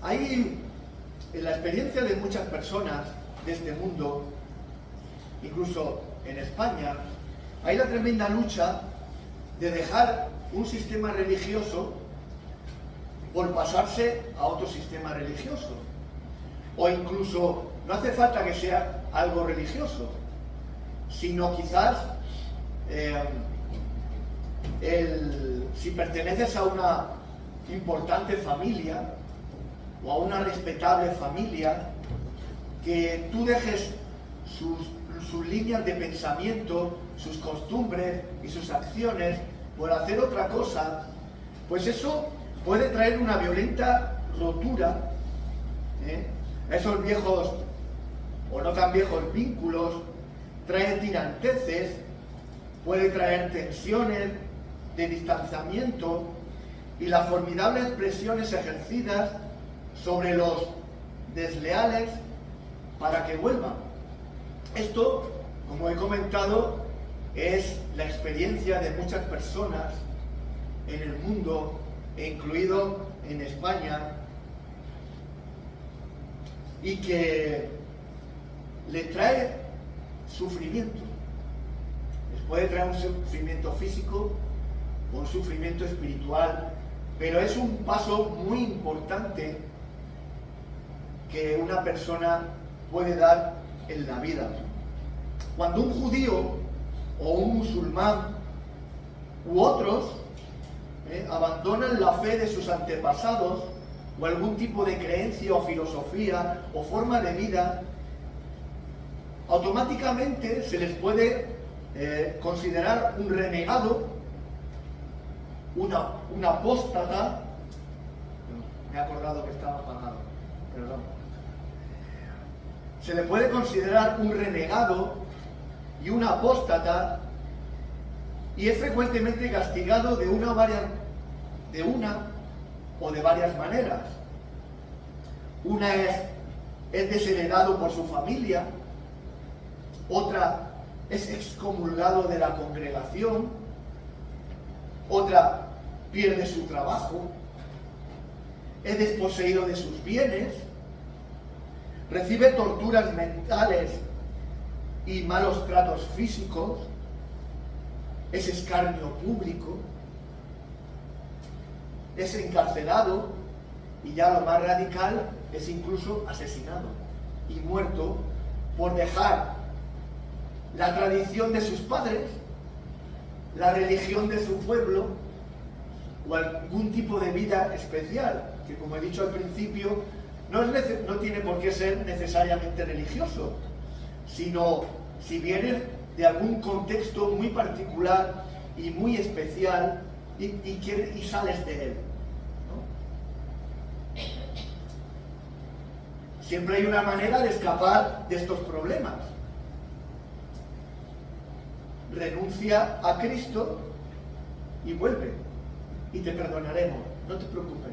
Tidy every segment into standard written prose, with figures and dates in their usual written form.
Hay, en la experiencia de muchas personas de este mundo, incluso en España, hay la tremenda lucha de dejar un sistema religioso por pasarse a otro sistema religioso. O incluso, no hace falta que sea algo religioso, sino quizás si perteneces a una importante familia o a una respetable familia, que tú dejes sus líneas de pensamiento, sus costumbres y sus acciones por hacer otra cosa, pues eso puede traer una violenta rotura a esos viejos o no tan viejos vínculos, trae tiranteces, puede traer tensiones de distanciamiento y las formidables presiones ejercidas sobre los desleales para que vuelvan. Esto, como he comentado, es la experiencia de muchas personas en el mundo, incluido en España, y que le trae sufrimiento. Les puede traer un sufrimiento físico o un sufrimiento espiritual, pero es un paso muy importante que una persona puede dar en la vida. Cuando un judío o un musulmán u otros abandonan la fe de sus antepasados o algún tipo de creencia o filosofía o forma de vida, automáticamente se les puede considerar un renegado, un apóstata. Me he acordado que estaba apagado, perdón. Se le puede considerar un renegado y un apóstata, y es frecuentemente castigado de una o de varias maneras. Una es desheredado por su familia, otra es excomulgado de la congregación, otra pierde su trabajo, es desposeído de sus bienes, recibe torturas mentales y malos tratos físicos, es escarnio público, es encarcelado y ya lo más radical es incluso asesinado y muerto por dejar la tradición de sus padres, la religión de su pueblo o algún tipo de vida especial, que como he dicho al principio, no tiene por qué ser necesariamente religioso, sino si viene de algún contexto muy particular y muy especial y sales de él, ¿no? Siempre hay una manera de escapar de estos problemas. Renuncia a Cristo y vuelve, y te perdonaremos, no te preocupes,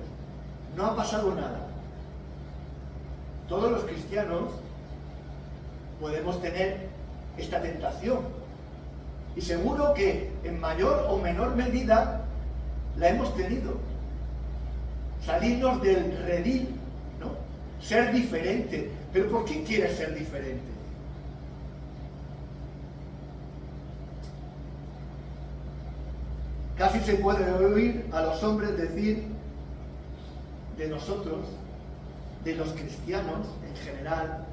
no ha pasado nada. Todos los cristianos podemos tener esta tentación, y seguro que en mayor o menor medida la hemos tenido. Salirnos del redil, ¿no? Ser diferente. ¿Pero por qué quieres ser diferente? Casi se puede oír a los hombres decir de nosotros, de los cristianos en general,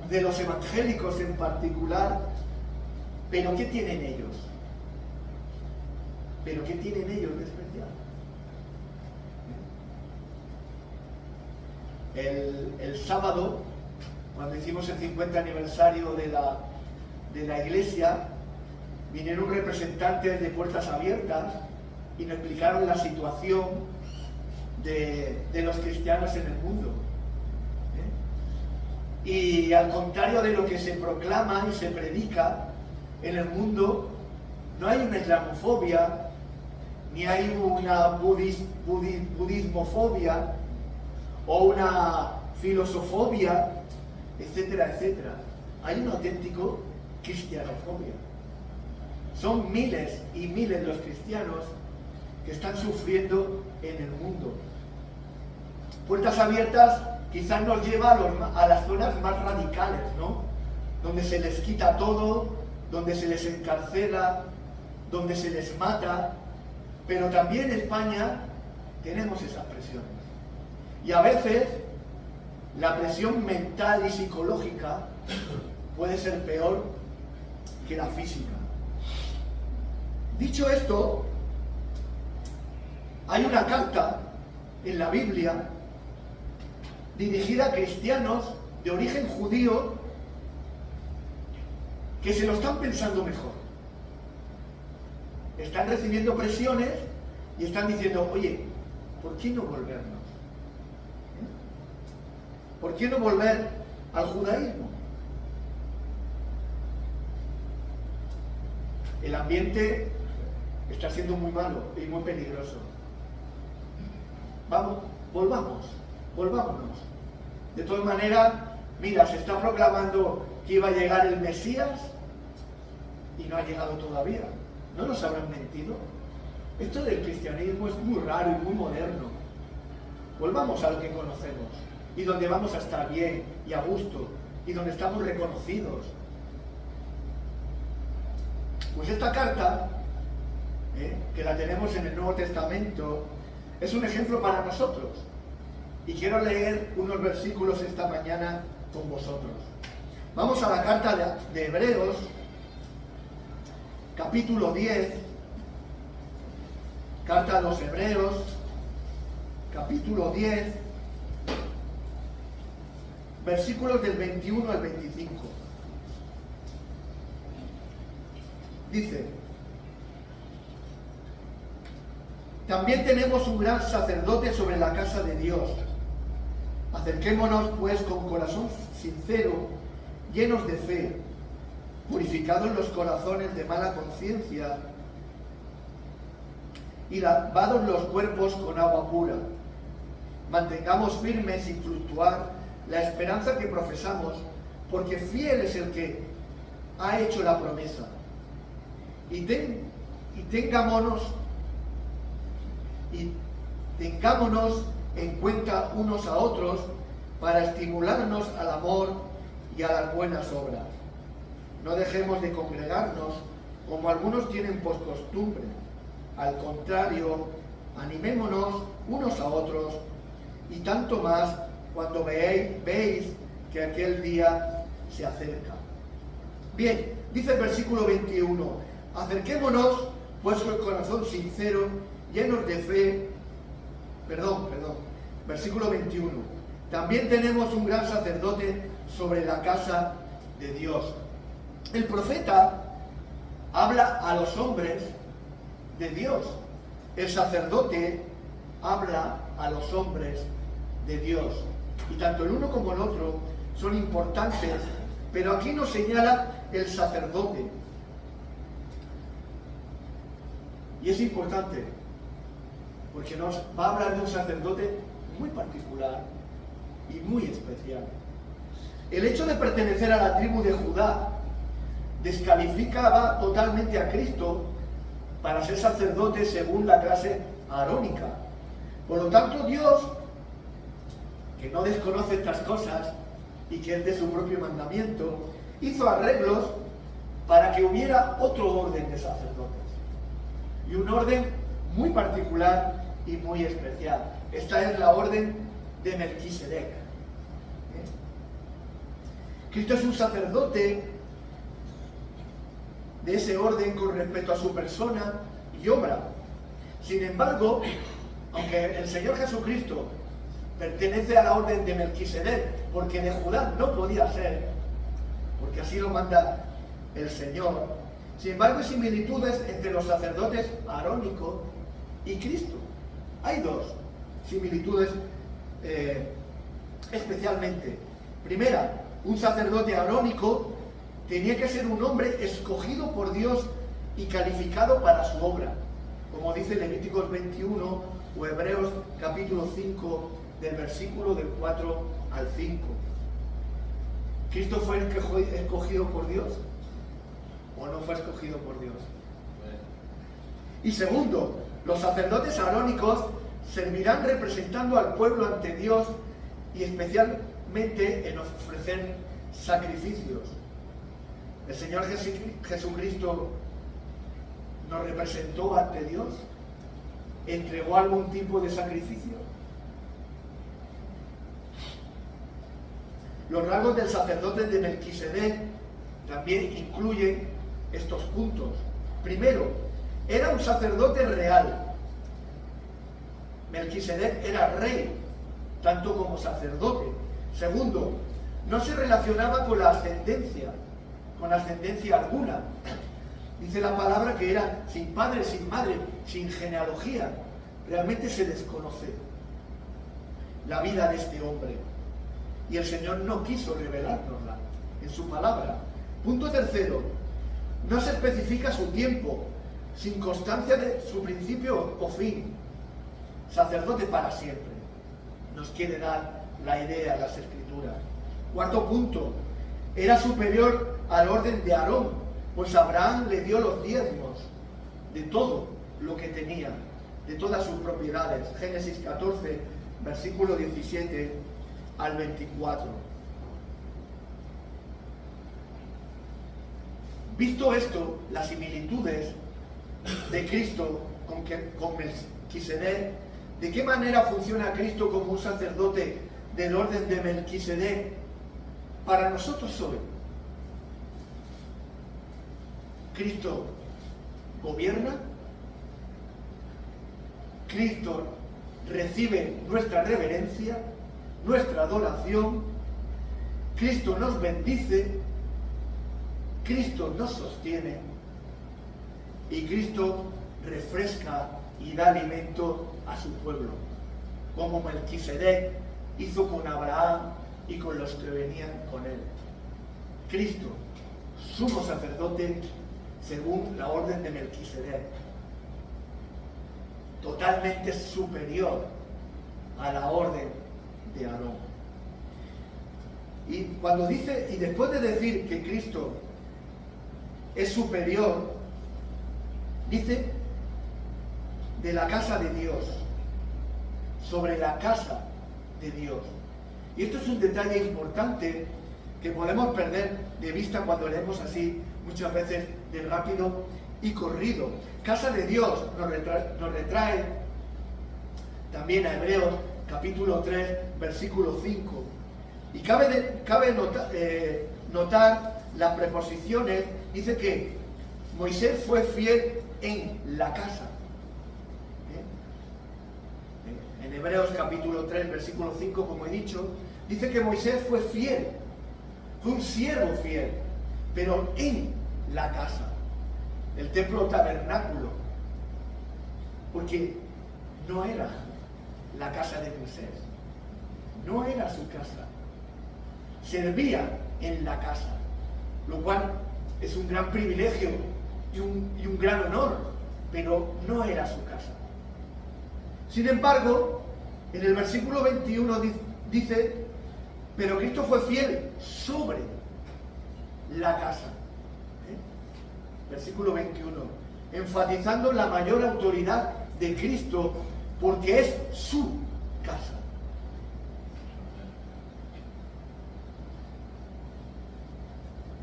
de los evangélicos en particular, ¿pero qué tienen ellos? ¿Pero qué tienen ellos de especial? El sábado, cuando hicimos el 50 aniversario de la iglesia, vinieron representantes de Puertas Abiertas y nos explicaron la situación de los cristianos en el mundo. Y al contrario de lo que se proclama y se predica en el mundo, no hay una islamofobia, ni hay una budismofobia o una filosofobia, etcétera, etcétera. Hay un auténtico cristianofobia. Son miles y miles los cristianos que están sufriendo en el mundo. Puertas Abiertas quizás nos lleva a las zonas más radicales, ¿no? Donde se les quita todo, donde se les encarcela, donde se les mata, pero también en España tenemos esas presiones. Y a veces la presión mental y psicológica puede ser peor que la física. Dicho esto, hay una carta en la Biblia dirigida a cristianos de origen judío que se lo están pensando mejor. Están recibiendo presiones y están diciendo, oye, ¿por qué no volvernos? ¿Por qué no volver al judaísmo? El ambiente está siendo muy malo y muy peligroso. Vamos, volvámonos. De todas maneras, mira, se está proclamando que iba a llegar el Mesías y no ha llegado todavía. ¿No nos habrán mentido? Esto del cristianismo es muy raro y muy moderno. Volvamos a lo que conocemos y donde vamos a estar bien y a gusto y donde estamos reconocidos. Pues esta carta, que la tenemos en el Nuevo Testamento, es un ejemplo para nosotros. Y quiero leer unos versículos esta mañana con vosotros. Vamos a la carta de Hebreos, capítulo 10, carta a los Hebreos, capítulo 10, versículos del 21 al 25. Dice: también tenemos un gran sacerdote sobre la casa de Dios. Acerquémonos pues con corazón sincero, llenos de fe, purificados los corazones de mala conciencia y lavados los cuerpos con agua pura. Mantengamos firmes sin fluctuar la esperanza que profesamos, porque fiel es el que ha hecho la promesa. Y tengámonos en cuenta unos a otros para estimularnos al amor y a las buenas obras. No dejemos de congregarnos como algunos tienen por costumbre. Al contrario, animémonos unos a otros, y tanto más cuando veis que aquel día se acerca. Bien, dice el versículo 21, acerquémonos pues con corazón sincero, llenos de fe. Versículo 21. También tenemos un gran sacerdote sobre la casa de Dios. El profeta habla a los hombres de Dios. El sacerdote habla a los hombres de Dios. Y tanto el uno como el otro son importantes, pero aquí nos señala el sacerdote. Y es importante, porque nos va a hablar de un sacerdote muy particular y muy especial. El hecho de pertenecer a la tribu de Judá descalificaba totalmente a Cristo para ser sacerdote según la clase arónica. Por lo tanto, Dios, que no desconoce estas cosas y que es de su propio mandamiento, hizo arreglos para que hubiera otro orden de sacerdotes. Y un orden muy particular y muy especial. Esta es la orden de Melquisedec. Cristo es un sacerdote de ese orden con respecto a su persona y obra. Sin embargo, aunque el Señor Jesucristo pertenece a la orden de Melquisedec, porque de Judá no podía ser, porque así lo manda el Señor, sin embargo hay similitudes entre los sacerdotes arónicos y Cristo. Hay dos similitudes especialmente. Primera, un sacerdote arónico tenía que ser un hombre escogido por Dios y calificado para su obra, como dice Levíticos 21 o Hebreos capítulo 5 del versículo del 4 al 5. ¿Cristo fue escogido por Dios o no fue escogido por Dios? Y segundo, los sacerdotes arónicos servirán representando al pueblo ante Dios y especialmente en ofrecer sacrificios. El Señor Jesucristo nos representó ante Dios, entregó algún tipo de sacrificio. Los rasgos del sacerdote de Melquisedec también incluyen estos puntos. Primero, era un sacerdote real. Melquisedec era rey, tanto como sacerdote. Segundo, no se relacionaba con ascendencia alguna. Dice la palabra que era sin padre, sin madre, sin genealogía. Realmente se desconoce la vida de este hombre. Y el Señor no quiso revelárnosla en su palabra. Punto tercero, no se especifica su tiempo, sin constancia de su principio o fin. Sacerdote para siempre. Nos quiere dar la idea de las Escrituras. Cuarto punto, era superior al orden de Aarón, pues Abraham le dio los diezmos de todo lo que tenía, de todas sus propiedades. Génesis 14, versículo 17 al 24. Visto esto, las similitudes de Cristo con Melquisedec, ¿de qué manera funciona Cristo como un sacerdote del orden de Melquisedec para nosotros hoy? Cristo gobierna, Cristo recibe nuestra reverencia, nuestra adoración, Cristo nos bendice, Cristo nos sostiene y Cristo refresca y da alimento a su pueblo, como Melquisedec hizo con Abraham y con los que venían con él. Cristo, sumo sacerdote según la orden de Melquisedec, totalmente superior a la orden de Aarón. Y cuando dice, y después de decir que Cristo es superior, dice de la casa de Dios, sobre la casa de Dios. Y esto es un detalle importante que podemos perder de vista cuando leemos así muchas veces de rápido y corrido. Casa de Dios nos retrae también a Hebreos capítulo 3 versículo 5. Y cabe notar las preposiciones. Dice que Moisés fue fiel en la casa. En Hebreos capítulo 3 versículo 5, como he dicho, dice que Moisés fue fiel, fue un siervo fiel, pero en la casa, el templo tabernáculo, porque no era la casa de Moisés, no era su casa, servía en la casa, lo cual es un gran privilegio y un gran honor, pero no era su casa. Sin embargo, en el versículo 21 dice, pero Cristo fue fiel sobre la casa. Versículo 21, enfatizando la mayor autoridad de Cristo porque es su casa.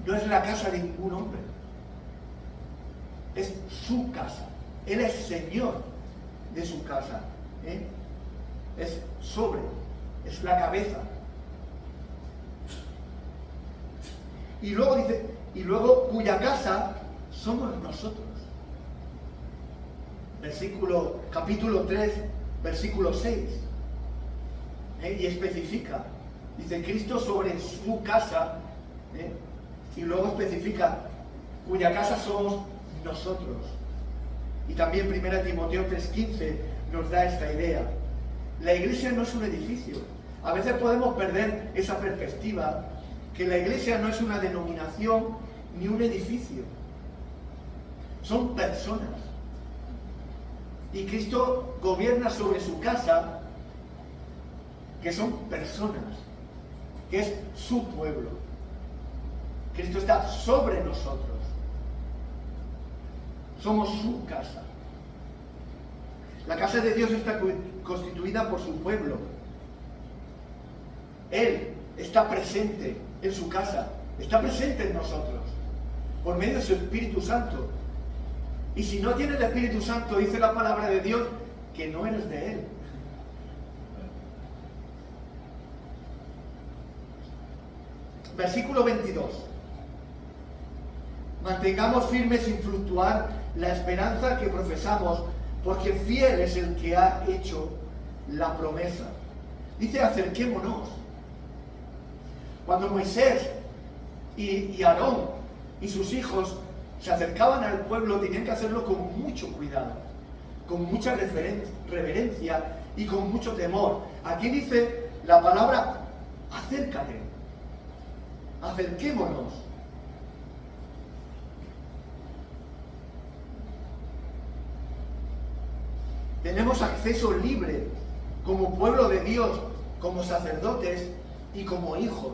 No es la casa de ningún hombre, es su casa. Él es Señor de su casa. Es sobre, es la cabeza. Y luego dice, y luego cuya casa somos nosotros. Capítulo 3, versículo 6. Y especifica, dice Cristo sobre su casa, y luego especifica, cuya casa somos nosotros. Y también 1 Timoteo 3:15 nos da esta idea. La iglesia no es un edificio. A veces podemos perder esa perspectiva, que la iglesia no es una denominación ni un edificio. Son personas. Y Cristo gobierna sobre su casa, que son personas, que es su pueblo. Cristo está sobre nosotros. Somos su casa. La casa de Dios está vida por su pueblo. Él está presente en su casa, está presente en nosotros, por medio de su Espíritu Santo. Y si no tienes el Espíritu Santo, dice la palabra de Dios, que no eres de Él. Versículo 22. Mantengamos firme sin fluctuar la esperanza que profesamos, porque fiel es el que ha hecho la promesa. Dice, acerquémonos. Cuando Moisés y Aarón y sus hijos se acercaban al pueblo, tenían que hacerlo con mucho cuidado, con mucha reverencia y con mucho temor. Aquí dice la palabra, acércate, acerquémonos. Tenemos acceso libre como pueblo de Dios, como sacerdotes y como hijos,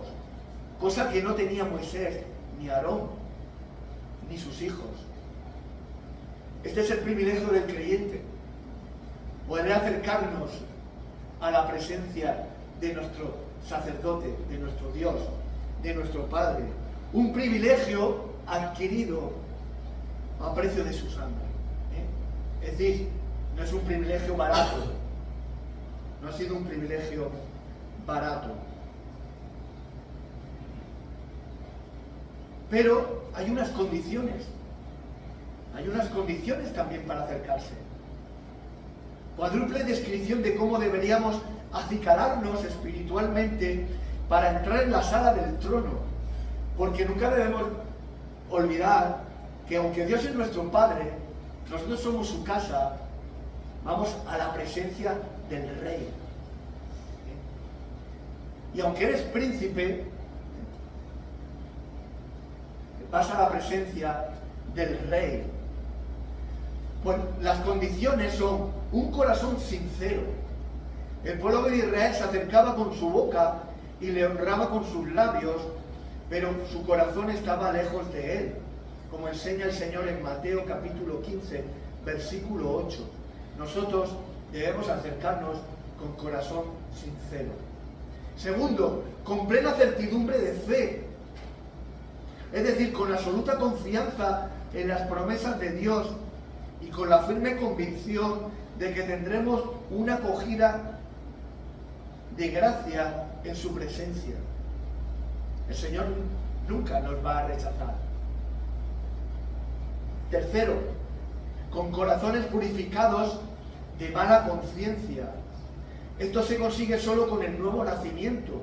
cosa que no tenía Moisés, ni Aarón, ni sus hijos. Este es el privilegio del creyente, poder acercarnos a la presencia de nuestro sacerdote, de nuestro Dios, de nuestro Padre. Un privilegio adquirido a precio de su sangre. Es decir, no es un privilegio barato, no ha sido un privilegio barato. Pero hay unas condiciones también para acercarse. Cuádruple descripción de cómo deberíamos acicalarnos espiritualmente para entrar en la sala del trono, porque nunca debemos olvidar que aunque Dios es nuestro Padre, nosotros somos su casa, vamos a la presencia del Rey. Y aunque eres príncipe, vas a la presencia del Rey. Pues las condiciones son un corazón sincero. El pueblo de Israel se acercaba con su boca y le honraba con sus labios, pero su corazón estaba lejos de él, como enseña el Señor en Mateo capítulo 15, versículo 8. Nosotros debemos acercarnos con corazón sincero. Segundo, con plena certidumbre de fe, es decir, con absoluta confianza en las promesas de Dios y con la firme convicción de que tendremos una acogida de gracia en su presencia. El Señor nunca nos va a rechazar. Tercero, con corazones purificados de mala conciencia. Esto se consigue solo con el nuevo nacimiento.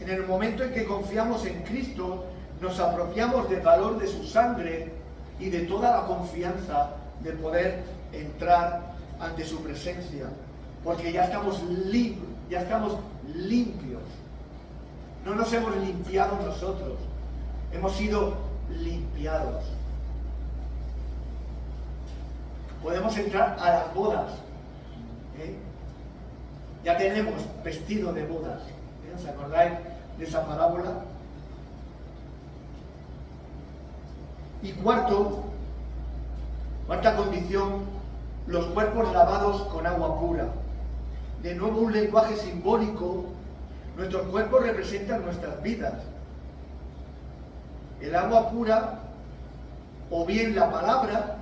En el momento en que confiamos en Cristo, nos apropiamos del valor de su sangre y de toda la confianza de poder entrar ante su presencia, porque ya estamos limpios. No nos hemos limpiado nosotros, hemos sido limpiados. Podemos entrar a las bodas. Ya tenemos vestido de bodas. ¿Os acordáis de esa parábola? Y cuarta condición, los cuerpos lavados con agua pura. De nuevo, un lenguaje simbólico. Nuestros cuerpos representan nuestras vidas. El agua pura, o bien la palabra,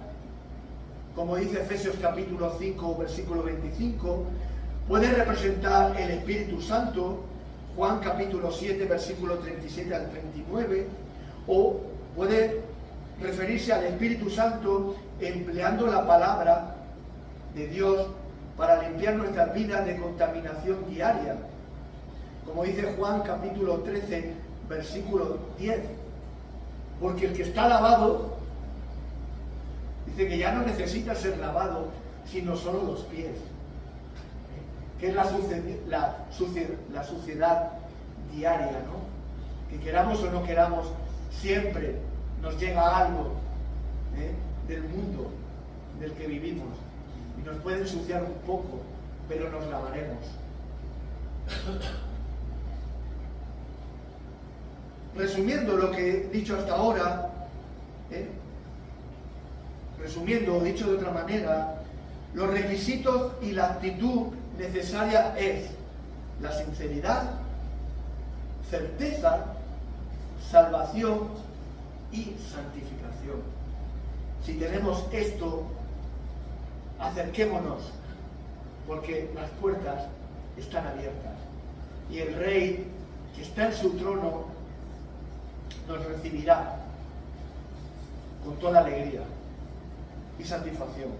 como dice Efesios capítulo 5, versículo 25, puede representar el Espíritu Santo, Juan capítulo 7, versículo 37 al 39, o puede referirse al Espíritu Santo empleando la palabra de Dios para limpiar nuestras vidas de contaminación diaria, como dice Juan capítulo 13, versículo 10, porque el que está lavado, dice que ya no necesita ser lavado, sino solo los pies, que es la suciedad diaria, ¿no? Que queramos o no queramos, siempre nos llega algo del mundo del que vivimos y nos puede ensuciar un poco, pero nos lavaremos. Resumiendo lo que he dicho hasta ahora, resumiendo o dicho de otra manera, los requisitos y la actitud necesaria es la sinceridad, certeza, salvación y santificación. Si tenemos esto, acerquémonos, porque las puertas están abiertas y el Rey que está en su trono nos recibirá con toda alegría y satisfacción.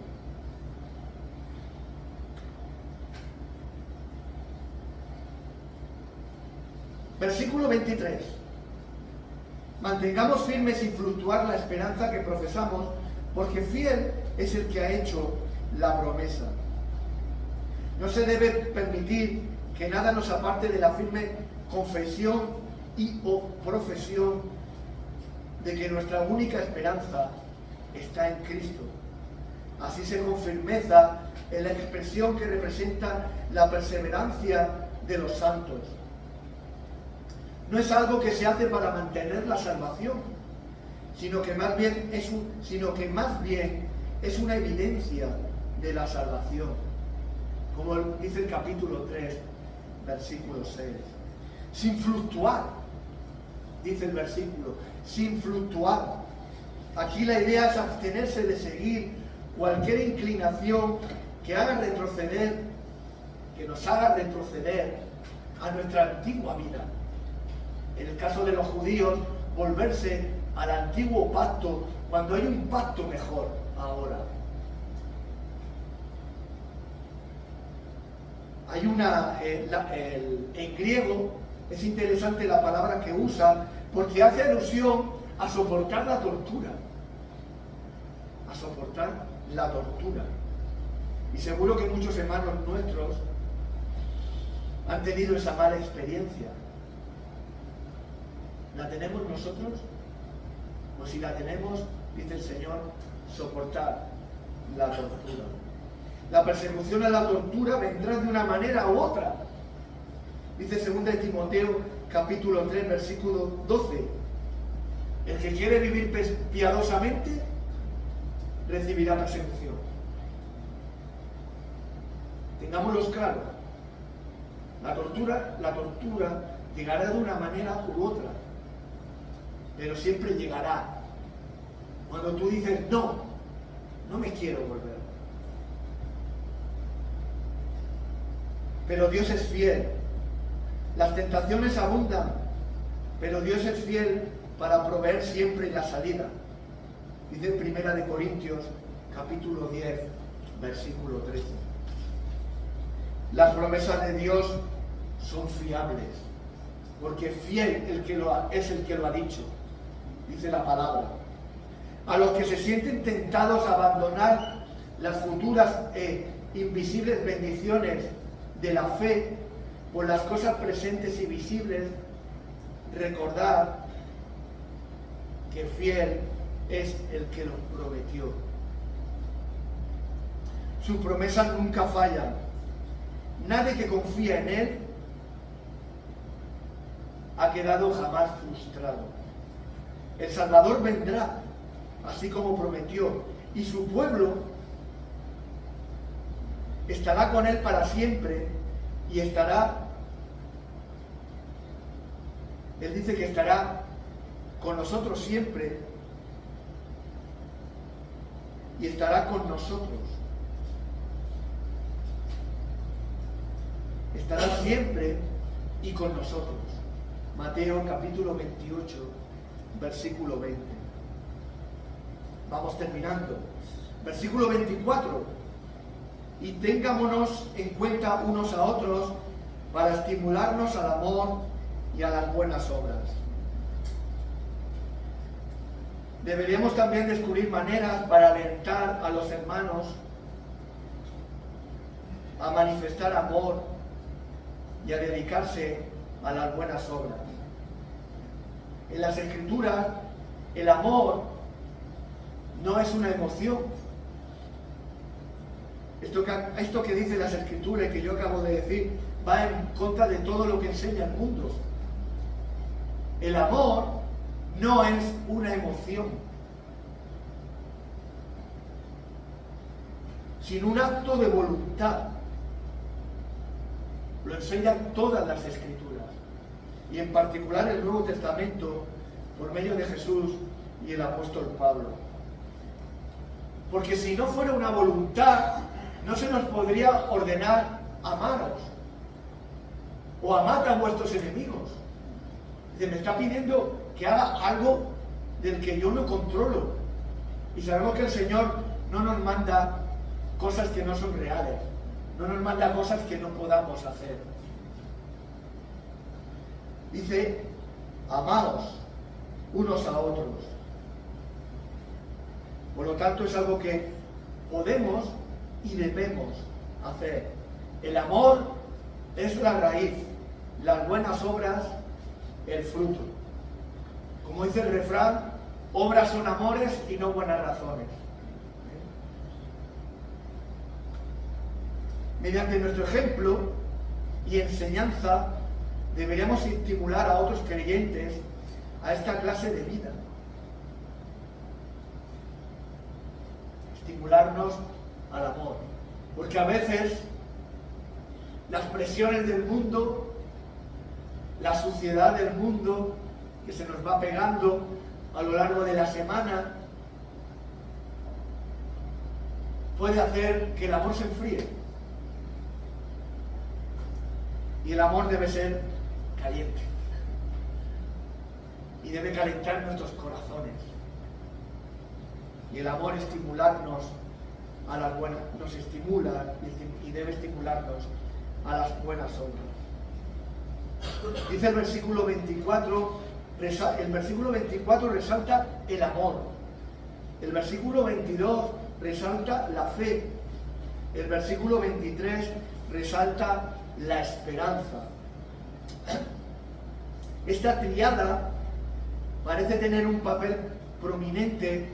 Versículo 23. Mantengamos firme sin fluctuar la esperanza que profesamos, porque fiel es el que ha hecho la promesa. No se debe permitir que nada nos aparte de la firme confesión y o profesión de que nuestra única esperanza está en Cristo. Así se con firmeza en la expresión que representa la perseverancia de los santos. No es algo que se hace para mantener la salvación, sino que más bien es una evidencia de la salvación, como dice el capítulo 3, versículo 6. Sin fluctuar, dice el versículo, sin fluctuar. Aquí la idea es abstenerse de seguir cualquier inclinación que nos haga retroceder a nuestra antigua vida. En el caso de los judíos, volverse al antiguo pacto cuando hay un pacto mejor ahora. Hay en griego es interesante la palabra que usa porque hace alusión a soportar la tortura. A soportar la tortura. Y seguro que muchos hermanos nuestros han tenido esa mala experiencia. ¿La tenemos nosotros? Pues si la tenemos, dice el Señor, soportar la tortura. La persecución a la tortura vendrá de una manera u otra. Dice 2 Timoteo capítulo 3, versículo 12. El que quiere vivir piadosamente recibirá persecución. Tengámoslo claro. La tortura llegará de una manera u otra, pero siempre llegará. Cuando tú dices, no me quiero volver. Pero Dios es fiel. Las tentaciones abundan, pero Dios es fiel para proveer siempre la salida. Dice en 1 Corintios, capítulo 10, versículo 13. Las promesas de Dios son fiables, porque fiel es el que lo ha dicho, dice la palabra. A los que se sienten tentados a abandonar las futuras e invisibles bendiciones de la fe por las cosas presentes y visibles, recordar que fiel es el que lo prometió. Sus promesas nunca fallan. Nadie que confía en Él ha quedado jamás frustrado. El Salvador vendrá, así como prometió, y su pueblo estará con Él para siempre y Él dice que estará con nosotros siempre y estará con nosotros. Estará siempre y con nosotros. Mateo capítulo 28, versículo 20. Vamos terminando. Versículo 24. Y tengámonos en cuenta unos a otros para estimularnos al amor y a las buenas obras. Deberíamos también descubrir maneras para alentar a los hermanos a manifestar amor y a dedicarse a las buenas obras. En las Escrituras, el amor no es una emoción. Esto que dice las Escrituras y que yo acabo de decir va en contra de todo lo que enseña el mundo. El amor no es una emoción, sino un acto de voluntad. lo enseñan todas las Escrituras, y en particular el Nuevo Testamento, por medio de Jesús y el apóstol Pablo. Porque si no fuera una voluntad, no se nos podría ordenar amaros, o amad a vuestros enemigos. Dice, me está pidiendo que haga algo del que yo no controlo. Y sabemos que el Señor no nos manda cosas que no son reales, no nos manda cosas que no podamos hacer. Dice, amaos unos a otros. Por lo tanto, es algo que podemos y debemos hacer. El amor es la raíz, las buenas obras, el fruto. Como dice el refrán, obras son amores y no buenas razones. Mediante nuestro ejemplo y enseñanza, deberíamos estimular a otros creyentes a esta clase de vida. Estimularnos al amor. Porque a veces las presiones del mundo, la suciedad del mundo que se nos va pegando a lo largo de la semana, puede hacer que el amor se enfríe. Y el amor debe ser caliente. Y debe calentar nuestros corazones. Y el amor estimularnos a las buenas, nos estimula y debe estimularnos a las buenas obras. Dice el versículo 24, el versículo 24 resalta el amor. El versículo 22 resalta la fe. El versículo 23 resalta la esperanza. Esta triada parece tener un papel prominente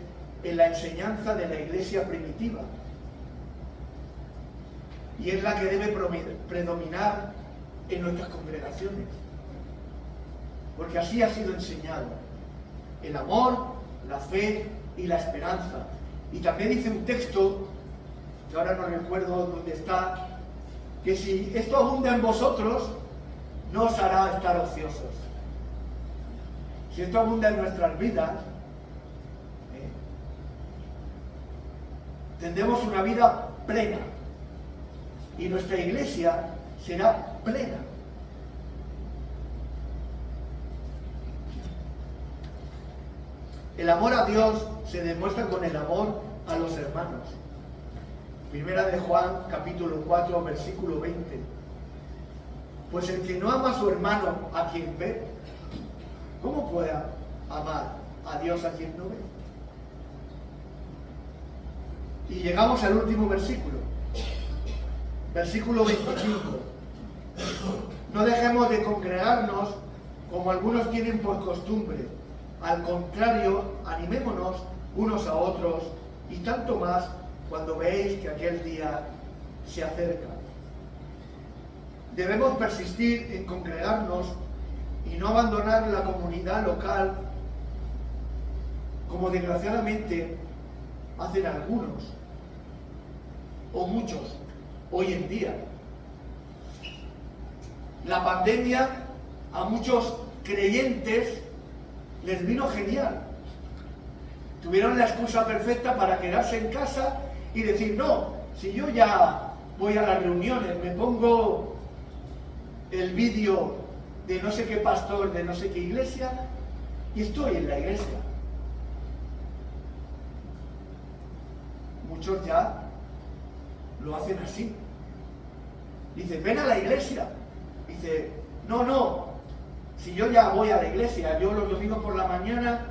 en la enseñanza de la iglesia primitiva. Y es la que debe predominar en nuestras congregaciones. Porque así ha sido enseñado. El amor, la fe y la esperanza. Y también dice un texto, que ahora no recuerdo dónde está, que si esto abunda en vosotros, no os hará estar ociosos. Si esto abunda en nuestras vidas, tendremos una vida plena. Y nuestra iglesia será plena. El amor a Dios se demuestra con el amor a los hermanos. Primera de Juan, capítulo 4, versículo 20. Pues el que no ama a su hermano a quien ve, ¿cómo puede amar a Dios a quien no ve? Y llegamos al último versículo. Versículo 25. No dejemos de congregarnos como algunos tienen por costumbre. Al contrario, animémonos unos a otros, y tanto más cuando veáis que aquel día se acerca. Debemos persistir en congregarnos y no abandonar la comunidad local, como desgraciadamente hacen algunos, o muchos, hoy en día. La pandemia a muchos creyentes les vino genial. Tuvieron la excusa perfecta para quedarse en casa y decir, no, si yo ya voy a las reuniones, me pongo el vídeo de no sé qué pastor, de no sé qué iglesia, y estoy en la iglesia. Muchos ya lo hacen así. Dice, ven a la iglesia. Dice, no, si yo ya voy a la iglesia, yo los domingos por la mañana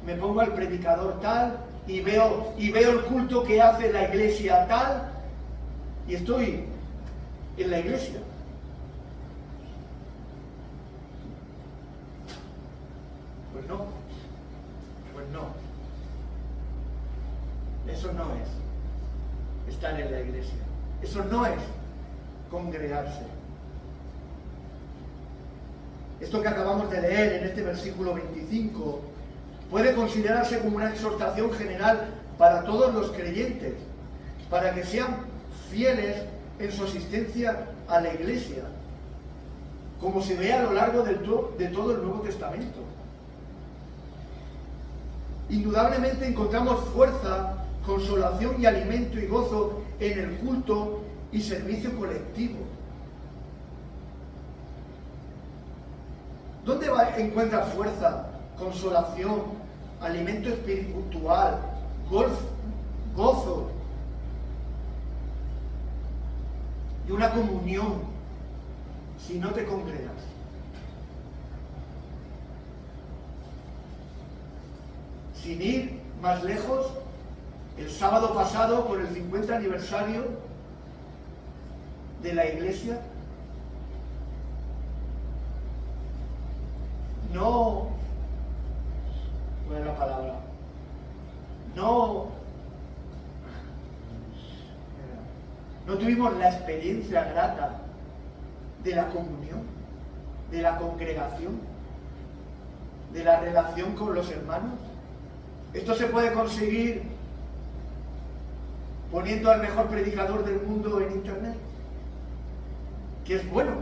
me pongo al predicador tal y veo el culto que hace la iglesia tal y estoy en la iglesia. Pues no. Eso no es estar en la iglesia. Eso no es congregarse. Esto que acabamos de leer en este versículo 25 puede considerarse como una exhortación general para todos los creyentes, para que sean fieles en su asistencia a la iglesia como se ve a lo largo de todo el Nuevo Testamento. Indudablemente encontramos fuerza, consolación y alimento y gozo en el culto y servicio colectivo. ¿Dónde encuentras fuerza, consolación, alimento espiritual, gozo y una comunión si no te congregas? Sin ir más lejos, el sábado pasado, por el 50 aniversario de la Iglesia, no tuvimos la experiencia grata de la comunión, de la congregación, de la relación con los hermanos. Esto se puede conseguir poniendo al mejor predicador del mundo en internet, que es bueno,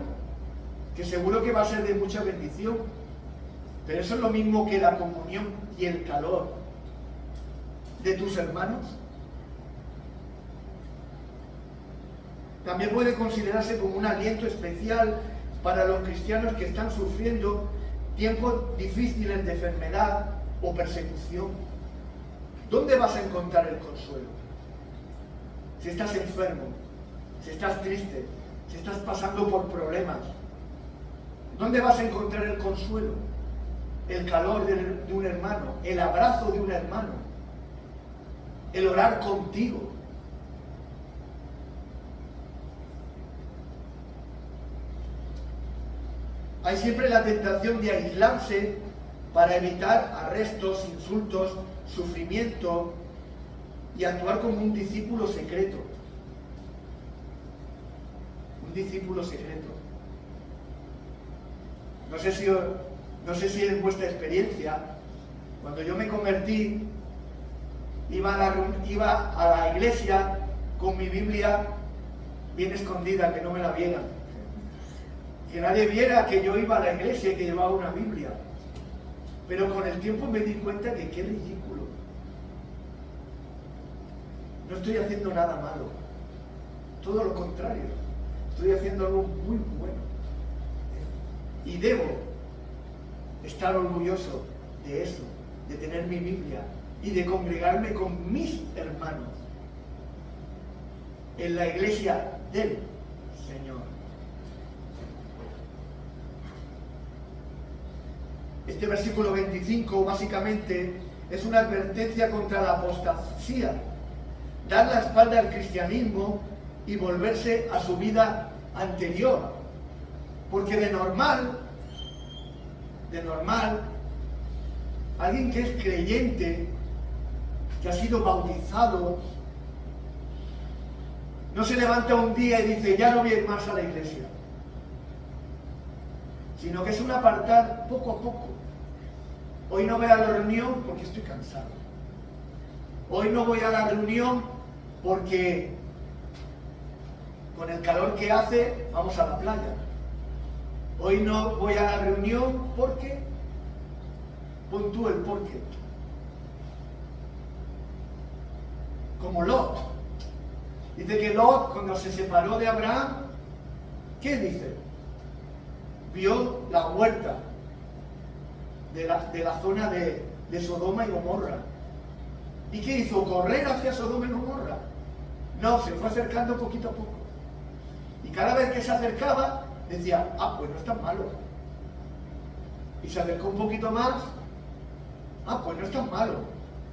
que seguro que va a ser de mucha bendición, pero eso es lo mismo que la comunión y el calor de tus hermanos. También puede considerarse como un aliento especial para los cristianos que están sufriendo tiempos difíciles de enfermedad o persecución. ¿Dónde vas a encontrar el consuelo? Si estás enfermo, si estás triste, si estás pasando por problemas, ¿dónde vas a encontrar el consuelo? El calor de un hermano, el abrazo de un hermano, el orar contigo. Hay siempre la tentación de aislarse para evitar arrestos, insultos, sufrimiento y actuar como un discípulo secreto. Un discípulo secreto. No sé si es vuestra experiencia. Cuando yo me convertí, iba a la iglesia con mi Biblia bien escondida, que no me la vieran. Que nadie viera que yo iba a la iglesia y que llevaba una Biblia. Pero con el tiempo me di cuenta que qué ridículo. No estoy haciendo nada malo. Todo lo contrario. Estoy haciendo algo muy bueno. Y debo estar orgulloso de eso, de tener mi Biblia y de congregarme con mis hermanos en la iglesia del Señor. Este versículo 25 básicamente es una advertencia contra la apostasía, dar la espalda al cristianismo y volverse a su vida anterior. Porque de normal, alguien que es creyente, que ha sido bautizado, no se levanta un día y dice, ya no voy a ir más a la iglesia. Sino que es un apartar poco a poco. Hoy no voy a la reunión porque estoy cansado. Hoy no voy a la reunión porque con el calor que hace vamos a la playa. Hoy no voy a la reunión porque... Pon tú el porqué. Como Lot. Dice que Lot, cuando se separó de Abraham, ¿qué dice? Vio la huerta de la zona de Sodoma y Gomorra. ¿Y qué hizo? ¿Correr hacia Sodoma y Gomorra? No, se fue acercando poquito a poco. Y cada vez que se acercaba, decía, pues no es tan malo. Y se acercó un poquito más, pues no es tan malo.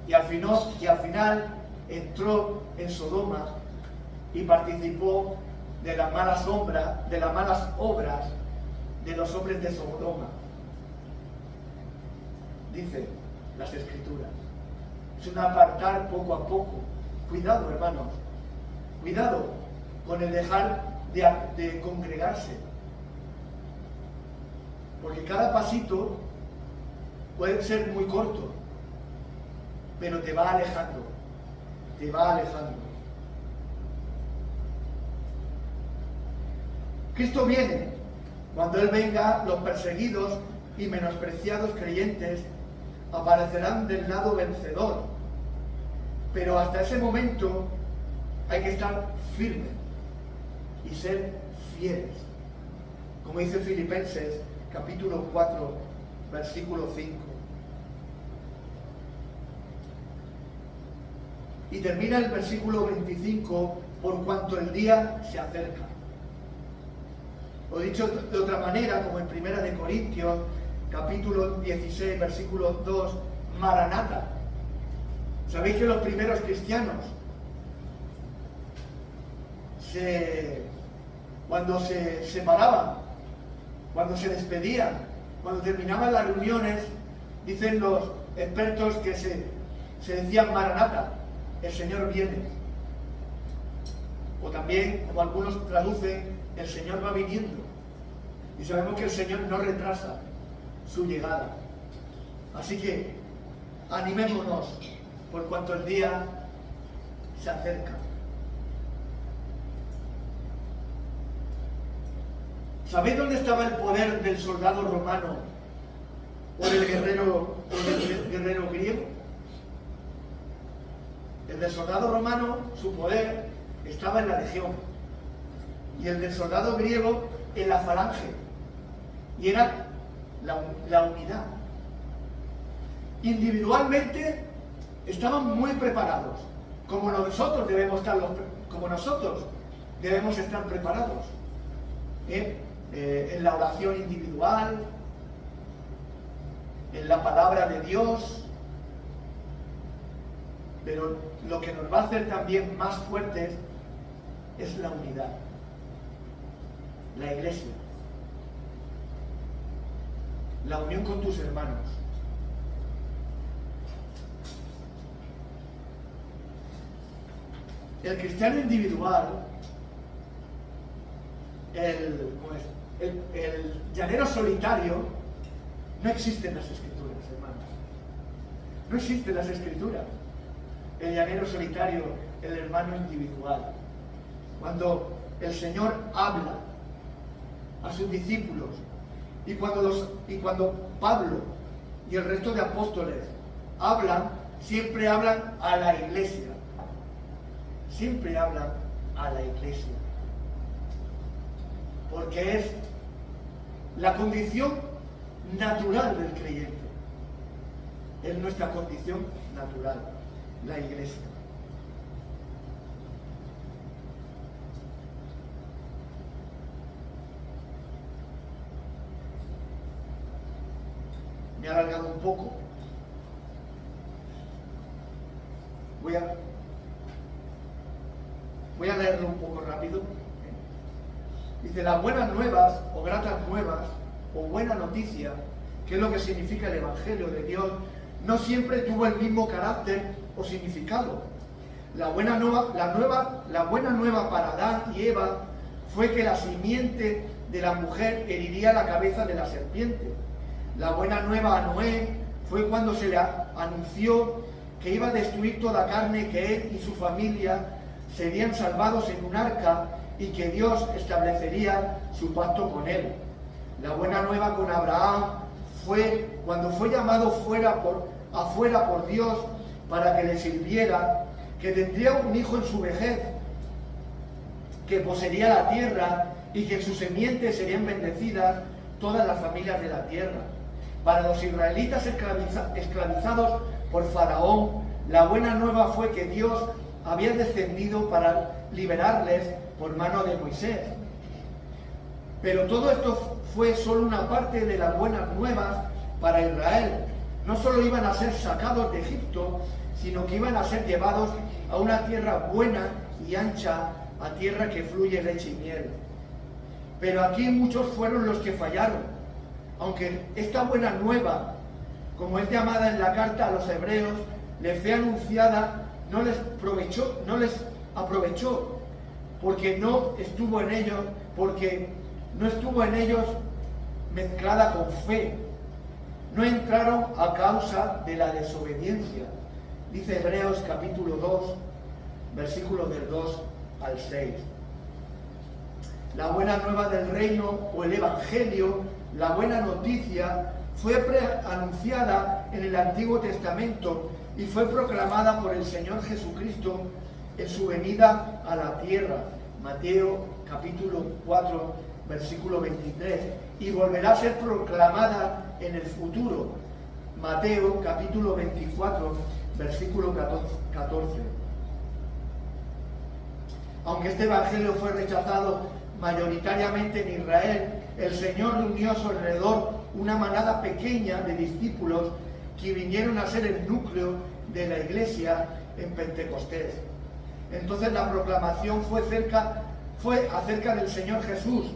Y al final entró en Sodoma y participó de las malas obras de los hombres de Sodoma. Dice las Escrituras. Es un apartar poco a poco. Cuidado, hermanos. Cuidado con el dejar de congregarse. Porque cada pasito puede ser muy corto, pero te va alejando. Te va alejando. Cristo viene Cuando Él venga, los perseguidos y menospreciados creyentes aparecerán del lado vencedor. Pero hasta ese momento hay que estar firmes y ser fieles. Como dice Filipenses, capítulo 4, versículo 5. Y termina el versículo 25, por cuanto el día se acerca. O dicho de otra manera, como en 1 de Corintios, capítulo 16, versículo 2, Maranata. ¿Sabéis que los primeros cristianos, cuando se separaban, cuando se despedían, cuando terminaban las reuniones, dicen los expertos que se decían Maranata, el Señor viene? O también, como algunos traducen, el Señor va viniendo. Y sabemos que el Señor no retrasa su llegada. Así que animémonos por cuanto el día se acerca. ¿Sabéis dónde estaba el poder del soldado romano o del guerrero griego? El del soldado romano, su poder estaba en la legión, y el del soldado griego en la falange, y era la unidad. Individualmente estaban muy preparados, como nosotros debemos estar preparados, en la oración individual, en la palabra de Dios. Pero lo que nos va a hacer también más fuertes es la unidad, la iglesia, la unión con tus hermanos. El cristiano individual, el llanero solitario, no existe en las Escrituras, hermanos. No existe en las Escrituras el llanero solitario, el hermano individual. Cuando el Señor habla a sus discípulos, y cuando Pablo y el resto de apóstoles hablan, siempre hablan a la iglesia. Siempre hablan a la iglesia. Porque es la condición natural del creyente. Es nuestra condición natural, la iglesia. Me he alargado un poco. Voy a leerlo un poco rápido. Dice: las buenas nuevas o gratas nuevas o buena noticia, que es lo que significa el Evangelio de Dios, no siempre tuvo el mismo carácter o significado. La buena nueva para Adán y Eva fue que la simiente de la mujer heriría la cabeza de la serpiente. La buena nueva a Noé fue cuando se le anunció que iba a destruir toda carne, que él y su familia serían salvados en un arca y que Dios establecería su pacto con él. La buena nueva con Abraham fue cuando fue llamado afuera por Dios para que le sirviera, que tendría un hijo en su vejez, que poseería la tierra y que en su semiente serían bendecidas todas las familias de la tierra. Para los israelitas esclavizados por Faraón, la buena nueva fue que Dios había descendido para liberarles por mano de Moisés. Pero todo esto fue solo una parte de las buenas nuevas para Israel. No solo iban a ser sacados de Egipto, sino que iban a ser llevados a una tierra buena y ancha, a tierra que fluye leche y miel. Pero aquí muchos fueron los que fallaron. Aunque esta buena nueva, como es llamada en la carta a los hebreos, les fue anunciada, no les aprovechó, porque no estuvo en ellos mezclada con fe. No entraron a causa de la desobediencia. Dice Hebreos capítulo 2, versículos del 2 al 6. La buena nueva del reino o el evangelio, la buena noticia, fue anunciada en el Antiguo Testamento y fue proclamada por el Señor Jesucristo en su venida a la tierra. Mateo capítulo 4, versículo 23. Y volverá a ser proclamada en el futuro. Mateo capítulo 24, versículo 14. Aunque este evangelio fue rechazado mayoritariamente en Israel, el Señor reunió a su alrededor una manada pequeña de discípulos que vinieron a ser el núcleo de la iglesia en Pentecostés. Entonces la proclamación fue acerca del Señor Jesús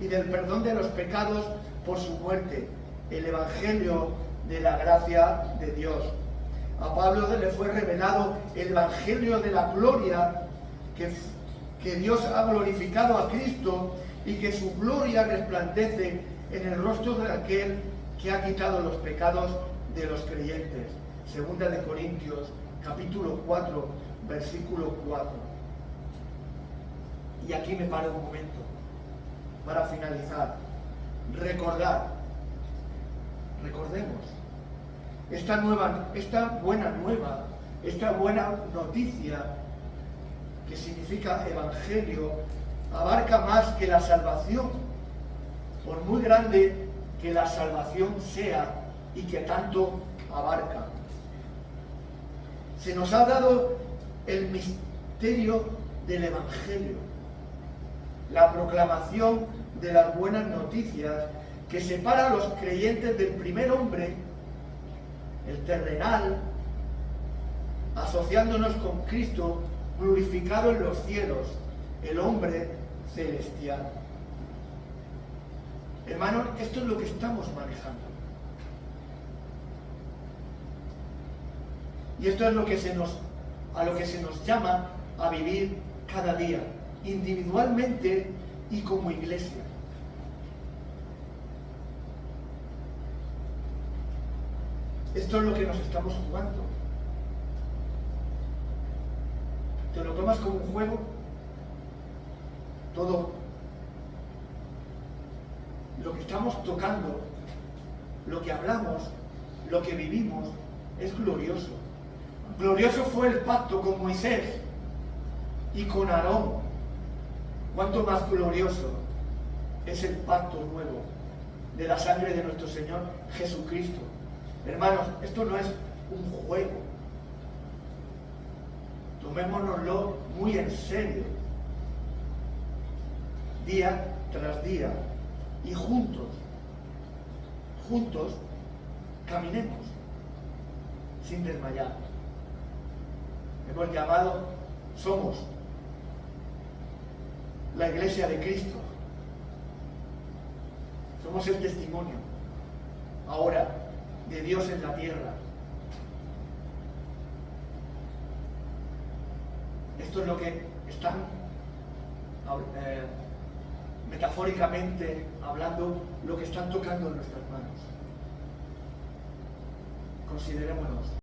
y del perdón de los pecados por su muerte, el evangelio de la gracia de Dios. A Pablo le fue revelado el evangelio de la gloria, que Dios ha glorificado a Cristo y que su gloria resplandece en el rostro de aquel que ha quitado los pecados de los creyentes. Segunda de Corintios, capítulo 4, versículo 4. Y aquí me paro un momento para finalizar. Recordemos, esta buena nueva, esta buena noticia, que significa evangelio, abarca más que la salvación, por muy grande que la salvación sea y que tanto abarca. Se nos ha dado el misterio del evangelio, la proclamación de las buenas noticias que separa a los creyentes del primer hombre, el terrenal, asociándonos con Cristo glorificado en los cielos, el hombre celestial. Hermanos, esto es lo que estamos manejando. Y esto es a lo que se nos llama a vivir cada día, individualmente y como iglesia. Esto es lo que nos estamos jugando. ¿Te lo tomas como un juego? Todo lo que estamos tocando, lo que hablamos, lo que vivimos, es glorioso. Glorioso fue el pacto con Moisés y con Aarón. ¿Cuánto más glorioso es el pacto nuevo de la sangre de nuestro Señor Jesucristo? Hermanos, esto no es un juego. Tomémonoslo muy en serio, día tras día, y juntos, caminemos sin desmayar. Somos la iglesia de Cristo. Somos el testimonio ahora de Dios en la tierra. Esto es lo que están metafóricamente hablando, lo que están tocando en nuestras manos. Considerémonos.